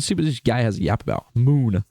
Let's see what this guy has a yap about. Moon.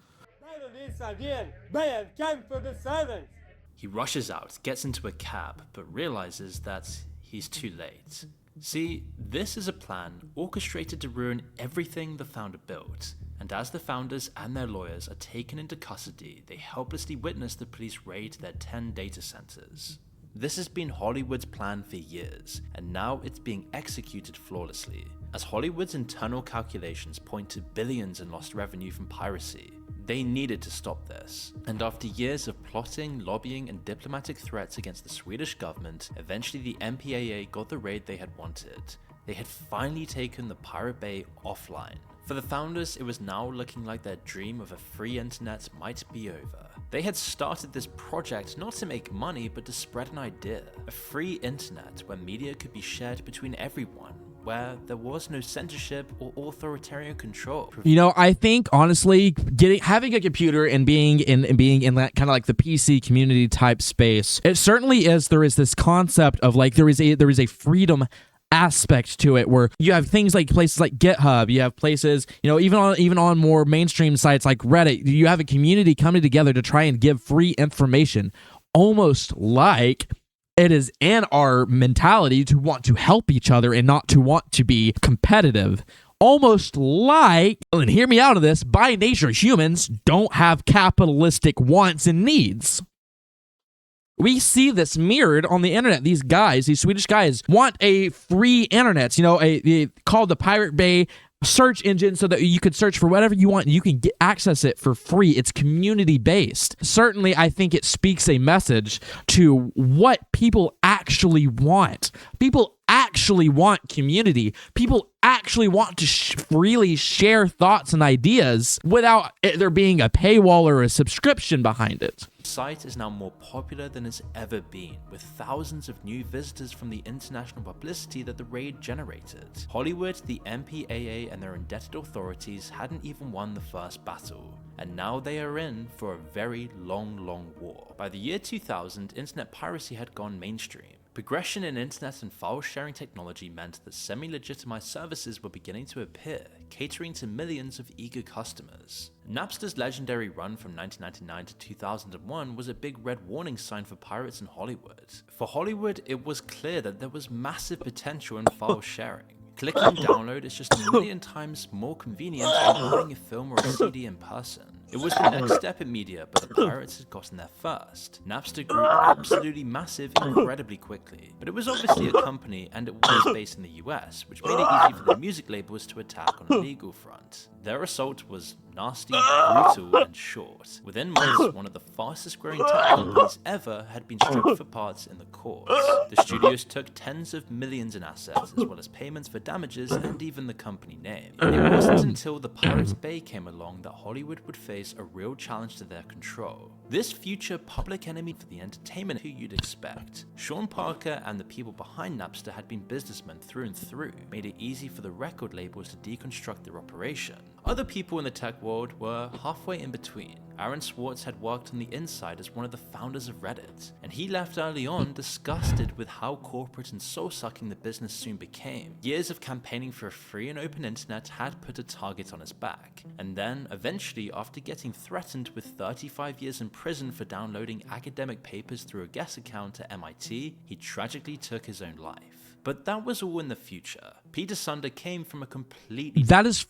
He rushes out, gets into a cab, but realizes that he's too late. See, this is a plan orchestrated to ruin everything the founder built, and as the founders and their lawyers are taken into custody, they helplessly witness the police raid their 10 data centers. This has been Hollywood's plan for years, and now it's being executed flawlessly, as Hollywood's internal calculations point to billions in lost revenue from piracy. They needed to stop this, and after years of plotting, lobbying, and diplomatic threats against the Swedish government, eventually the MPAA got the raid they had wanted. They had finally taken the Pirate Bay offline. For the founders, it was now looking like their dream of a free internet might be over. They had started this project not to make money, but to spread an idea. A free internet where media could be shared between everyone, where there was no censorship or authoritarian control. You know, I think honestly, having a computer and being in that kind of like the PC community type space, it certainly is. There is this concept of like there is a freedom aspect to it where you have things like places like GitHub, you have places, you know, even on more mainstream sites like Reddit, you have a community coming together to try and give free information, almost like it is in our mentality to want to help each other and not to want to be competitive. Almost like, and hear me out of this, by nature, humans don't have capitalistic wants and needs. We see this mirrored on the internet. These Swedish guys, want a free internet, you know, called the Pirate Bay search engine so that you could search for whatever you want and you can access it for free. It's community based. Certainly, I think it speaks a message to what people actually want. People actually want community. People actually want to freely share thoughts and ideas without there being a paywall or a subscription behind it. The site is now more popular than it's ever been, with thousands of new visitors from the international publicity that the raid generated. Hollywood, the MPAA, and their indebted authorities hadn't even won the first battle, and now they are in for a very long war. By the year 2000, internet piracy had gone mainstream. Progression in internet and file sharing technology meant that semi-legitimized services were beginning to appear, catering to millions of eager customers. Napster's legendary run from 1999 to 2001 was a big red warning sign for pirates in Hollywood. For Hollywood, it was clear that there was massive potential in file sharing. Clicking download is just a million times more convenient than buying a film or a CD in person. It was the next step in media, but the pirates had gotten there first. Napster grew absolutely massive incredibly quickly, but it was obviously a company and it was based in the US, which made it easy for the music labels to attack on a legal front. Their assault was nasty, brutal, and short. Within months, one of the fastest growing tech companies ever had been stripped for parts in the courts. The studios took tens of millions in assets, as well as payments for damages and even the company name. It wasn't until the Pirate Bay came along that Hollywood would face a real challenge to their control. This future public enemy for the entertainment who you'd expect. Sean Parker and the people behind Napster had been businessmen through and through, made it easy for the record labels to deconstruct their operation. Other people in the tech world were halfway in between. Aaron Swartz had worked on the inside as one of the founders of Reddit, and he left early on disgusted with how corporate and soul-sucking the business soon became. Years of campaigning for a free and open internet had put a target on his back, and then, eventually, after getting threatened with 35 years in prison for downloading academic papers through a guest account at MIT, he tragically took his own life. But that was all in the future. Peter Sunder came from a completely... That is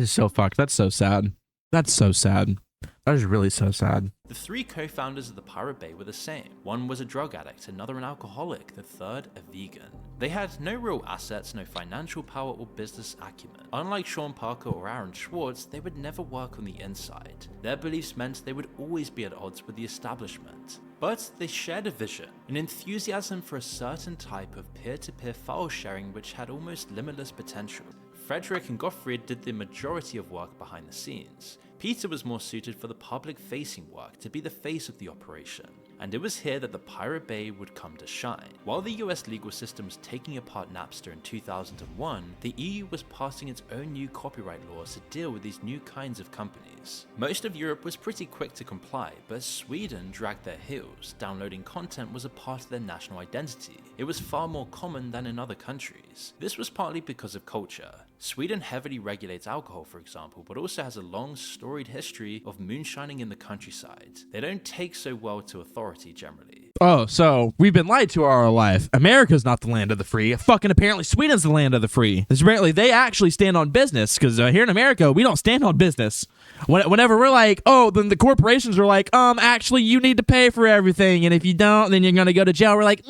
so fucked. That's so sad. That's so sad. That is really so sad. The three co-founders of the Pirate Bay were the same. One was a drug addict, another an alcoholic, the third a vegan. They had no real assets, no financial power or business acumen. Unlike Sean Parker or Aaron Swartz, they would never work on the inside. Their beliefs meant they would always be at odds with the establishment. But they shared a vision, an enthusiasm for a certain type of peer-to-peer file sharing which had almost limitless potential. Frederick and Gottfried did the majority of work behind the scenes. Peter was more suited for the public-facing work, to be the face of the operation. and it was here that the Pirate Bay would come to shine. While the US legal system was taking apart Napster in 2001, the EU was passing its own new copyright laws to deal with these new kinds of companies. Most of Europe was pretty quick to comply, but Sweden dragged their heels. Downloading content was a part of their national identity. It was far more common than in other countries. This was partly because of culture. Sweden heavily regulates alcohol, for example, but also has a long, storied history of moonshining in the countryside. They don't take so well to authority generally. Oh, so we've been lied to our life. America's not the land of the free. Fucking apparently Sweden's the land of the free. Apparently they actually stand on business, because here in America, we don't stand on business. Whenever we're like, oh, then the corporations are like, actually you need to pay for everything, and if you don't, then you're gonna go to jail. We're like,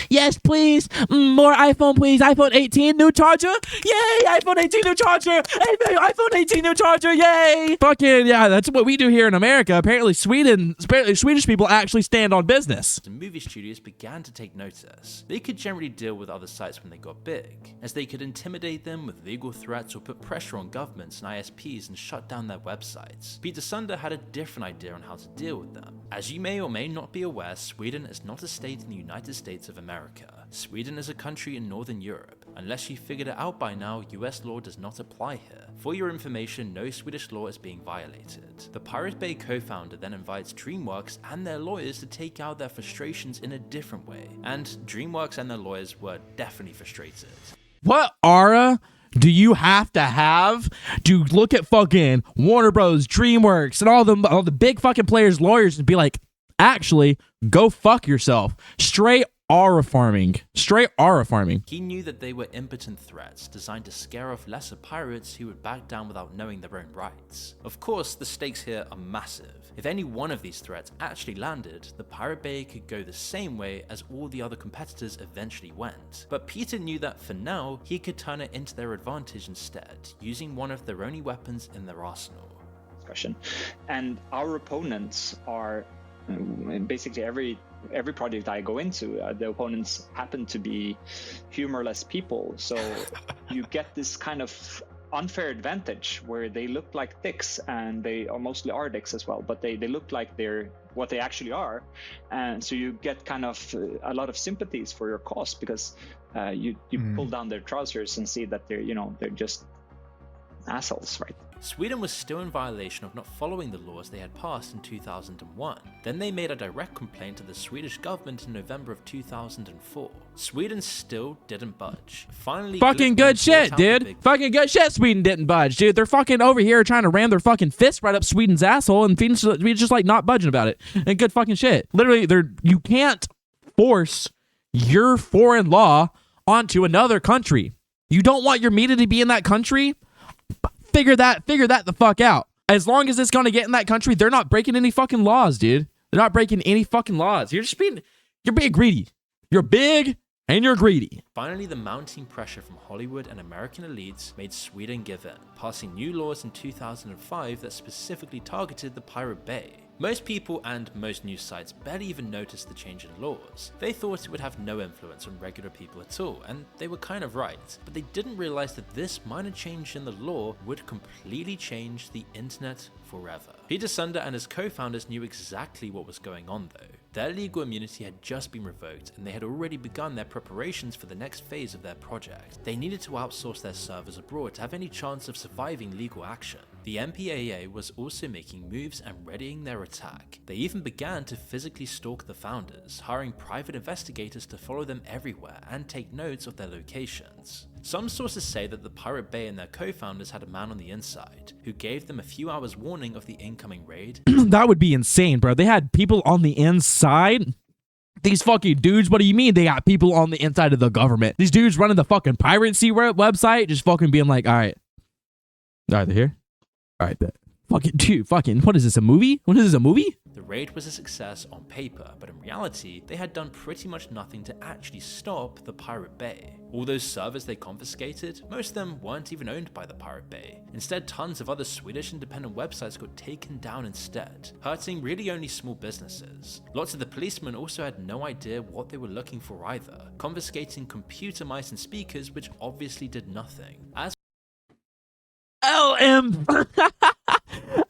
yes, please, more iPhone, please. iPhone 18 new charger, yay! iPhone 18 new charger, hey, iPhone 18 new charger, yay! Fucking yeah, that's what we do here in America. Apparently Swedish people actually stand on business. Movie studios began to take notice. They could generally deal with other sites when they got big, as they could intimidate them with legal threats or put pressure on governments and ISPs and shut down their websites. Peter Sunder had a different idea on how to deal with them. As you may or may not be aware, Sweden is not a state in the United States of America. Sweden is a country in Northern Europe. Unless you figured it out by now, US law does not apply here. For your information, no Swedish law is being violated. The Pirate Bay co-founder then invites DreamWorks and their lawyers to take out their frustrations in a different way, and DreamWorks and their lawyers were definitely frustrated. What aura do you have to look at fucking Warner Bros, DreamWorks, and all the big fucking players' lawyers and be like, actually, go fuck yourself? Straight aura farming. He knew that they were impotent threats designed to scare off lesser pirates who would back down without knowing their own rights. Of course, the stakes here are massive. If any one of these threats actually landed, the Pirate Bay could go the same way as all the other competitors eventually went. But Peter knew that for now, he could turn it into their advantage instead, using one of their only weapons in their arsenal. And our opponents are basically every project I go into, the opponents happen to be humorless people. So you get this kind of unfair advantage where they look like dicks, and they are mostly are dicks as well, but they look like they're what they actually are. And so you get kind of a lot of sympathies for your cause, because you pull down their trousers and see that they're just assholes, right? Sweden was still in violation of not following the laws they had passed in 2001. Then they made a direct complaint to the Swedish government in November of 2004. Sweden still didn't budge. Finally, fucking good shit, dude. Fucking good shit. Sweden didn't budge, dude. They're fucking over here trying to ram their fucking fist right up Sweden's asshole, and Sweden's just like not budging about it. And good fucking shit. Literally, you can't force your foreign law onto another country. You don't want your media to be in that country? Figure that the fuck out. As long as it's gonna get in that country, they're not breaking any fucking laws, dude. They're not breaking any fucking laws. You're being greedy. You're big and you're greedy. Finally, the mounting pressure from Hollywood and American elites made Sweden give in, passing new laws in 2005 that specifically targeted the Pirate Bay. Most people and most news sites barely even noticed the change in laws. They thought it would have no influence on regular people at all, and they were kind of right, but they didn't realize that this minor change in the law would completely change the internet forever. Peter Sunder and his co-founders knew exactly what was going on though. Their legal immunity had just been revoked, and they had already begun their preparations for the next phase of their project. They needed to outsource their servers abroad to have any chance of surviving legal action. The MPAA was also making moves and readying their attack. They even began to physically stalk the founders, hiring private investigators to follow them everywhere and take notes of their locations. Some sources say that the Pirate Bay and their co-founders had a man on the inside, who gave them a few hours warning of the incoming raid. That would be insane, bro. They had people on the inside? These fucking dudes, what do you mean they got people on the inside of the government? These dudes running the fucking piracy website, just fucking being like, all right, they're here? All right, bet. Fucking, dude, fucking, what is this, a movie? What is this, a movie? The raid was a success on paper, but in reality, they had done pretty much nothing to actually stop the Pirate Bay. All those servers they confiscated, most of them weren't even owned by the Pirate Bay. Instead, tons of other Swedish independent websites got taken down instead, hurting really only small businesses. Lots of the policemen also had no idea what they were looking for either, confiscating computer mice and speakers which obviously did nothing. As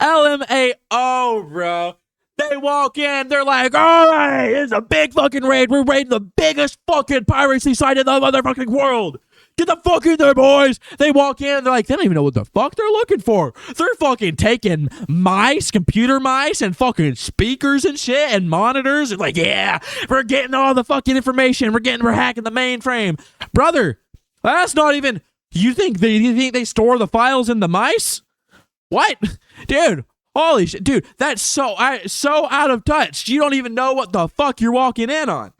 LMAO, bro. They walk in, they're like, all right, it's a big fucking raid. We're raiding the biggest fucking piracy site in the motherfucking world. Get the fuck in there, boys. They walk in, they're like, they don't even know what the fuck they're looking for. They're fucking taking mice, computer mice, and fucking speakers and shit and monitors. And like, yeah, we're getting all the fucking information. We're hacking the mainframe. Brother, that's not even, you think they store the files in the mice? What? Dude, holy shit. Dude, that's so out of touch. You don't even know what the fuck you're walking in on.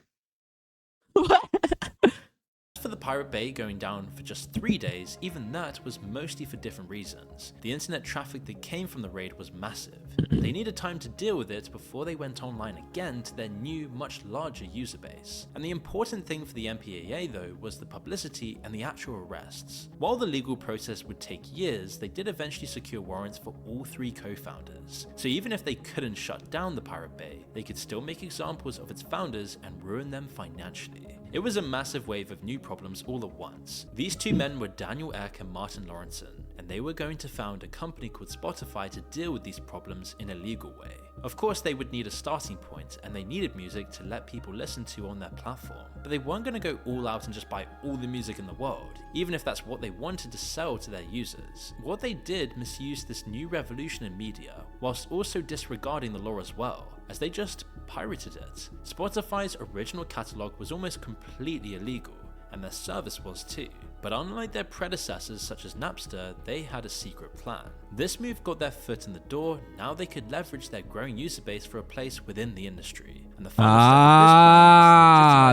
For the Pirate Bay going down for just 3 days, even that was mostly for different reasons. The internet traffic that came from the raid was massive. They needed time to deal with it before they went online again to their new, much larger user base. And the important thing for the MPAA though was the publicity and the actual arrests. While the legal process would take years, they did eventually secure warrants for all 3 co-founders. So even if they couldn't shut down the Pirate Bay, they could still make examples of its founders and ruin them financially. It was a massive wave of new problems all at once. These 2 men were Daniel Ek and Martin Lawrenson, and they were going to found a company called Spotify to deal with these problems in a legal way. Of course, they would need a starting point, and they needed music to let people listen to on their platform, but they weren't going to go all out and just buy all the music in the world, even if that's what they wanted to sell to their users. What they did misused this new revolution in media, whilst also disregarding the law as well, as they just pirated it. Spotify's original catalog was almost completely illegal, and their service was too. But unlike their predecessors such as Napster, they had a secret plan. This move got their foot in the door. Now they could leverage their growing user base for a place within the industry. And the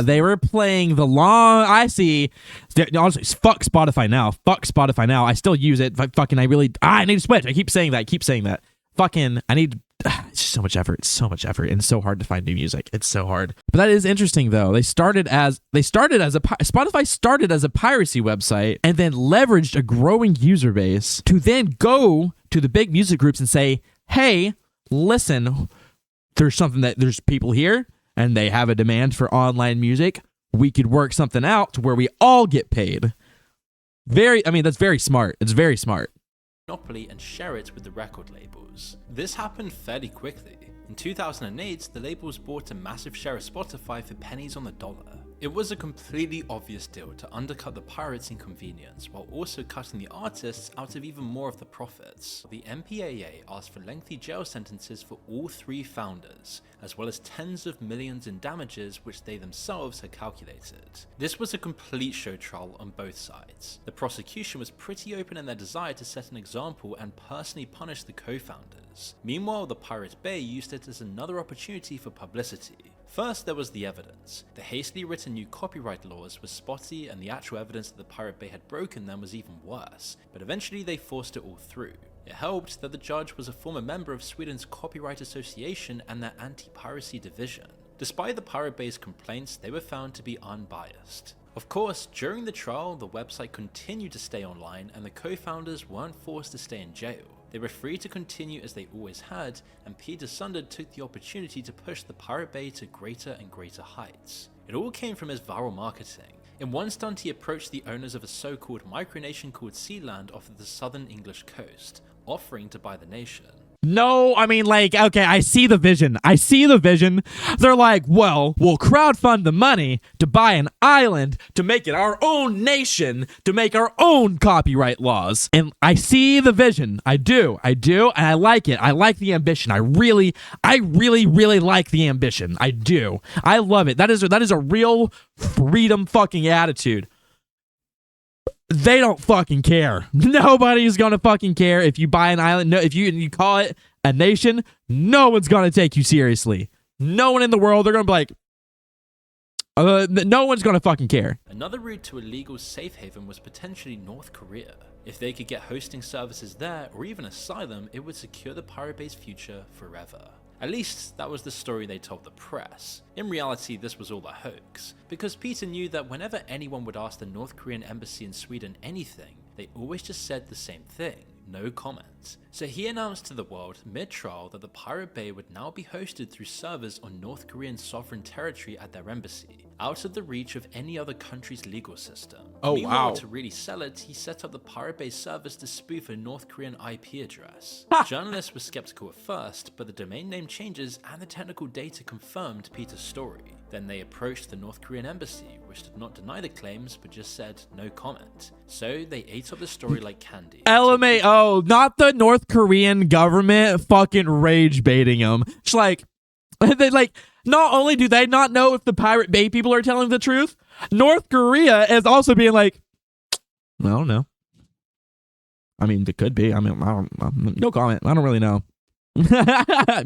they were playing the long. I see. Honestly, fuck Spotify now. Fuck Spotify now. I still use it. I need to switch. I keep saying that. Fucking, I need. It's so much effort. And it's so hard to find new music. It's so hard. But that is interesting though. Spotify started as a piracy website and then leveraged a growing user base to then go to the big music groups and say, hey, listen, there's people here and they have a demand for online music. We could work something out to where we all get paid. That's very smart. It's very smart. Monopoly and share it with the record labels. This happened fairly quickly. In 2008, the labels bought a massive share of Spotify for pennies on the dollar. It was a completely obvious deal to undercut the pirates' inconvenience while also cutting the artists out of even more of the profits. The MPAA asked for lengthy jail sentences for all 3 founders, as well as tens of millions in damages which they themselves had calculated. This was a complete show trial on both sides. The prosecution was pretty open in their desire to set an example and personally punish the co-founders. Meanwhile, the Pirate Bay used it as another opportunity for publicity. First, there was the evidence. The hastily written new copyright laws were spotty, and the actual evidence that the Pirate Bay had broken them was even worse, but eventually they forced it all through. It helped that the judge was a former member of Sweden's Copyright Association and their anti-piracy division. Despite the Pirate Bay's complaints, they were found to be unbiased. Of course, during the trial, the website continued to stay online and the co-founders weren't forced to stay in jail. They were free to continue as they always had, and Peter Sunde took the opportunity to push the Pirate Bay to greater and greater heights. It all came from his viral marketing. In one stunt, he approached the owners of a so-called micronation called Sealand off of the southern English coast, offering to buy the nation. No, okay, I see the vision. They're like, well, we'll crowdfund the money to buy an island, to make it our own nation, to make our own copyright laws. And I see the vision. I do, and I like it. I like the ambition. I really like the ambition. I do. I love it. That is a real freedom fucking attitude. They don't fucking care. Nobody's gonna fucking care if you buy an island. No, if you call it a nation, no one's gonna take you seriously. No one in the world. They're gonna be like, no one's gonna fucking care. Another route to a legal safe haven was potentially North Korea. If they could get hosting services there, or even asylum, it would secure the Pirate Bay's future forever. At least, that was the story they told the press. In reality, this was all a hoax, because Peter knew that whenever anyone would ask the North Korean embassy in Sweden anything, they always just said the same thing: no comment. So he announced to the world mid-trial that the Pirate Bay would now be hosted through servers on North Korean sovereign territory at their embassy, out of the reach of any other country's legal system. Oh, Meanwhile, wow. to really sell it, he set up the Pirate Bay servers to spoof a North Korean IP address. Journalists were skeptical at first, but the domain name changes and the technical data confirmed Peter's story. Then they approached the North Korean embassy, which did not deny the claims but just said no comment. So they ate up the story like candy. LMAO, not the North Korean government fucking rage baiting them. It's like, they not only do they not know if the Pirate Bay people are telling the truth, North Korea is also being like, I don't know. I mean, it could be. I mean, no comment. I don't really know.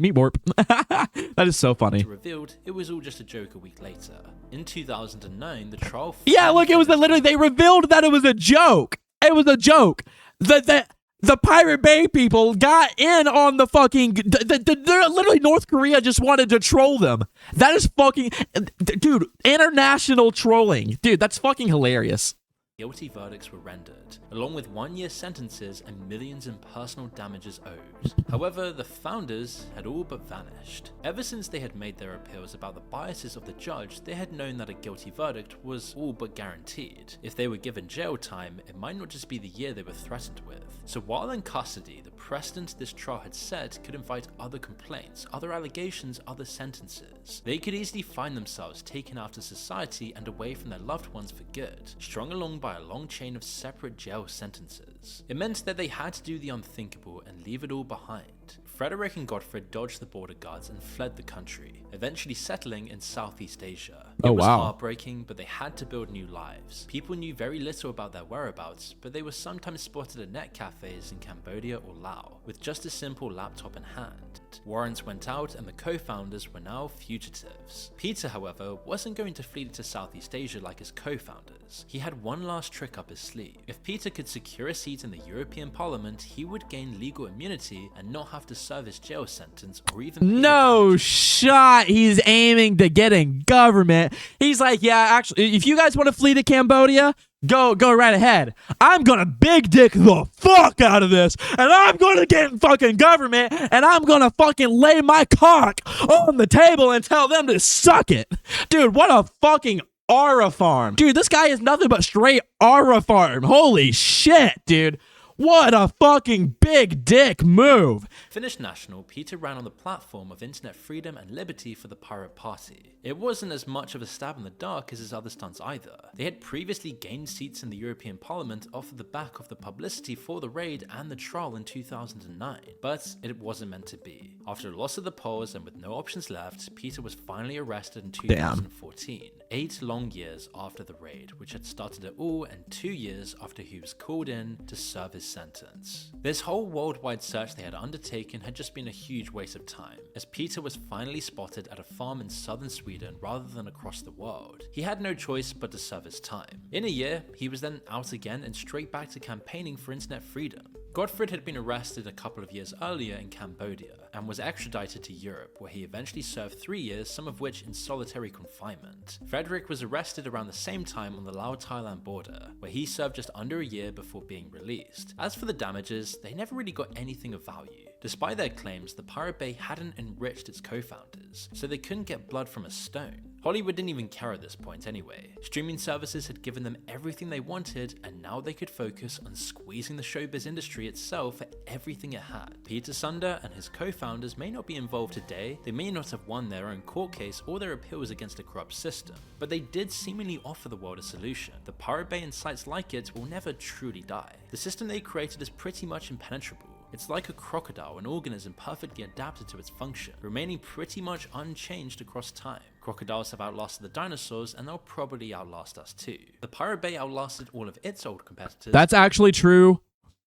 Meat warp. That is so funny. Revealed it was all just a joke a week later. In 2009, the trial. Yeah, look, it was literally, they revealed that it was a joke. It was a joke. The Pirate Bay people got in on the fucking. They're literally, North Korea just wanted to troll them. That is fucking. Dude, international trolling. Dude, that's fucking hilarious. Guilty verdicts were rendered, along with 1-year sentences and millions in personal damages owed. However, the founders had all but vanished. Ever since they had made their appeals about the biases of the judge, they had known that a guilty verdict was all but guaranteed. If they were given jail time, it might not just be the year they were threatened with. So while in custody, the precedent this trial had set could invite other complaints, other allegations, other sentences. They could easily find themselves taken out of society and away from their loved ones for good, strung along by a long chain of separate jail sentences. It meant that they had to do the unthinkable and leave it all behind. Frederick and Gottfried dodged the border guards and fled the country, eventually settling in Southeast Asia. It was heartbreaking, but they had to build new lives. People knew very little about their whereabouts, but they were sometimes spotted at net cafes in Cambodia or Laos, with just a simple laptop in hand. Warrants went out and the co-founders were now fugitives. Peter, however, wasn't going to flee to Southeast Asia like his co-founders. He had one last trick up his sleeve. If Peter could secure a seat in the European Parliament, he would gain legal immunity and not have to serve his jail sentence or even no shot he's aiming to get in government. He's like, yeah, actually, if you guys want to flee to Cambodia, go right ahead. I'm gonna big dick the fuck out of this, and I'm gonna get in fucking government, and I'm gonna fucking lay my cock on the table and tell them to suck it. Dude, what a fucking aura farm. Dude, this guy is nothing but straight aura farm. Holy shit, dude. What a fucking big dick move. Finished national, Peter ran on the platform of internet freedom and liberty for the Pirate Party. It wasn't as much of a stab in the dark as his other stunts either. They had previously gained seats in the European Parliament off of the back of the publicity for the raid and the trial in 2009, but it wasn't meant to be. After a loss of the polls and with no options left, Peter was finally arrested in 2014, 8 long years after the raid, which had started it all, and 2 years after he was called in to serve his sentence. This whole worldwide search they had undertaken had just been a huge waste of time, as Peter was finally spotted at a farm in southern Sweden rather than across the world. He had no choice but to serve his time. In a year, he was then out again and straight back to campaigning for internet freedom. Gottfried had been arrested a couple of years earlier in Cambodia and was extradited to Europe, where he eventually served 3 years, some of which in solitary confinement. Frederick was arrested around the same time on the Laos-Thailand border, where he served just under a year before being released. As for the damages, they never really got anything of value. Despite their claims, the Pirate Bay hadn't enriched its co-founders, so they couldn't get blood from a stone. Hollywood didn't even care at this point anyway. Streaming services had given them everything they wanted, and now they could focus on squeezing the showbiz industry itself for everything it had. Peter Sunder and his co-founders may not be involved today, they may not have won their own court case or their appeals against a corrupt system, but they did seemingly offer the world a solution. The Pirate Bay and sites like it will never truly die. The system they created is pretty much impenetrable. It's like a crocodile, an organism perfectly adapted to its function, remaining pretty much unchanged across time. Crocodiles have outlasted the dinosaurs, and they'll probably outlast us too. The Pirate Bay outlasted all of its old competitors. That's actually true.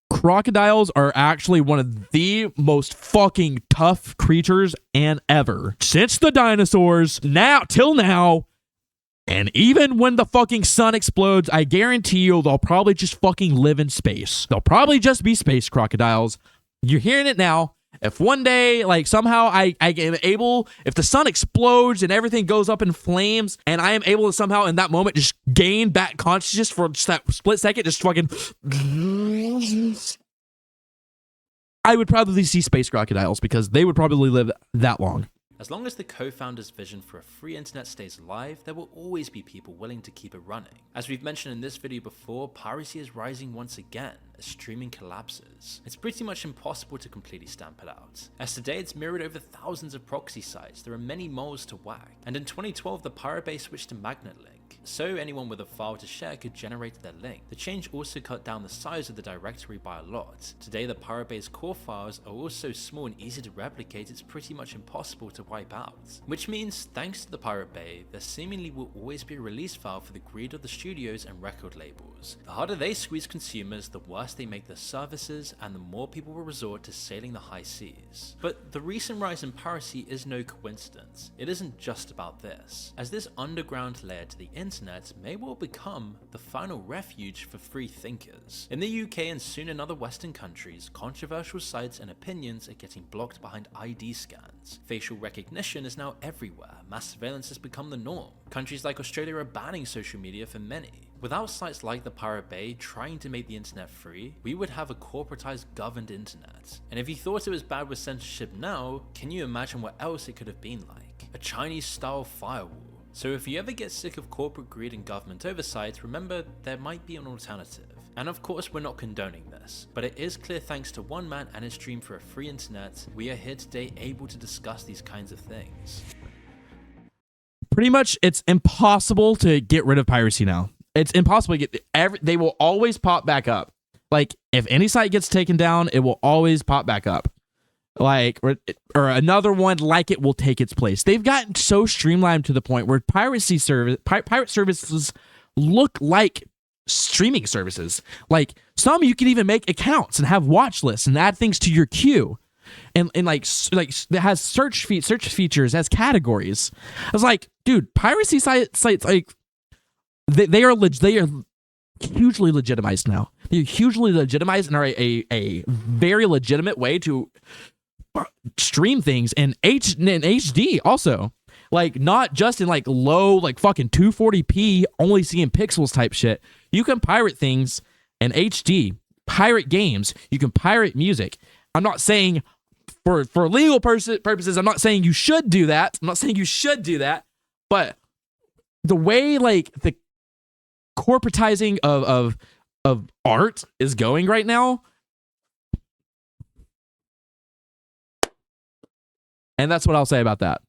Crocodiles are actually one of the most fucking tough creatures and ever. Since the dinosaurs, till now, and even when the fucking sun explodes, I guarantee you they'll probably just fucking live in space. They'll probably just be space crocodiles. You're hearing it now. If one day, like somehow I am able, if the sun explodes and everything goes up in flames, and I am able to somehow in that moment just gain back consciousness for just that split second, just fucking, I would probably see space crocodiles because they would probably live that long. As long as the co-founder's vision for a free internet stays alive, there will always be people willing to keep it running. As we've mentioned in this video before, piracy is rising once again as streaming collapses. It's pretty much impossible to completely stamp it out, as today it's mirrored over thousands of proxy sites. There are many moles to whack, and in 2012 the Pirate Bay switched to Magnet Link, so anyone with a file to share could generate their link. The change also cut down the size of the directory by a lot. Today the Pirate Bay's core files are also small and easy to replicate. It's pretty much impossible to wipe out, which means thanks to the Pirate Bay, there seemingly will always be a release file for the greed of the studios and record labels. The harder they squeeze consumers, the worse they make their services, and the more people will resort to sailing the high seas. But the recent rise in piracy is no coincidence. It isn't just about this, as this underground layer to the internet may well become the final refuge for free thinkers. In the UK and soon in other Western countries, controversial sites and opinions are getting blocked behind ID scans. Facial recognition is now everywhere. Mass surveillance has become the norm. Countries like Australia are banning social media for many. Without sites like the Pirate Bay trying to make the internet free, we would have a corporatized, governed internet. And if you thought it was bad with censorship now, can you imagine what else it could have been like? A Chinese-style firewall. So if you ever get sick of corporate greed and government oversight, remember there might be an alternative. And of course we're not condoning this, but it is clear thanks to one man and his dream for a free internet, we are here today able to discuss these kinds of things. Pretty much it's impossible to get rid of piracy now. It's impossible to get they will always pop back up. Like if any site gets taken down, it will always pop back up. Like or another one like it will take its place. They've gotten so streamlined to the point where pirate services look like streaming services. Like some you can even make accounts and have watch lists and add things to your queue. And like it has search features, has categories. I was like, dude, piracy sites like they are hugely legitimized now. They're hugely legitimized and are a very legitimate way to stream things in HD also. Like not just in like low like fucking 240p only seeing pixels type shit. You can pirate things in HD, pirate games, you can pirate music. I'm not saying for legal purposes, I'm not saying you should do that. But the way like the corporatizing of art is going right now, and that's what I'll say about that.